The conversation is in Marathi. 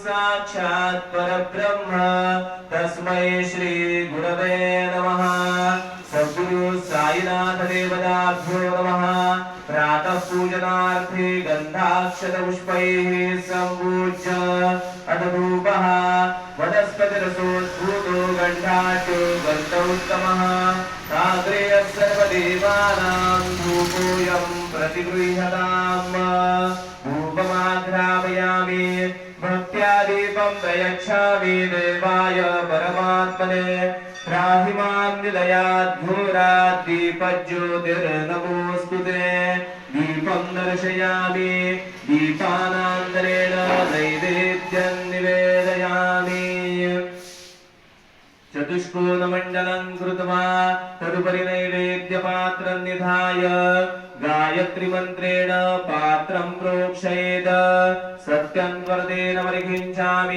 साक्षात् परब्रह्म तस्मै श्री गुरवे नमः। सद्गुरु साईनाथ देवताभ्यो नमः। प्रातः पूजनार्थे गन्धाक्षतपुष्पैः सम्पूज्य अधधूपः वनस्पतिरसोद्भूतो गन्धाढ्यो गन्धोत्तमः साग्रेयः सर्वदेवानां धूपोऽयं प्रतिगृह्यताम्। धूपमाघ्रापयामि भक्त्या दीपं प्रयच्छामि देवाय परमात्मने। त्राहि मां निलयात् घोरात् दीपज्योतिर्नमोऽस्तु ते। दीपं दर्शयामि दीपानान्तरेण नैवेद्यं निवेदयामि। चतुष्कोणमण्डलं कृत्वा तदुपरि नैवेद्यपात्रं निधाय गायत्रीमन्त्रेण पात्रं प्रोक्षयेत्। सत्यं वरदेन परिकिञ्चामि।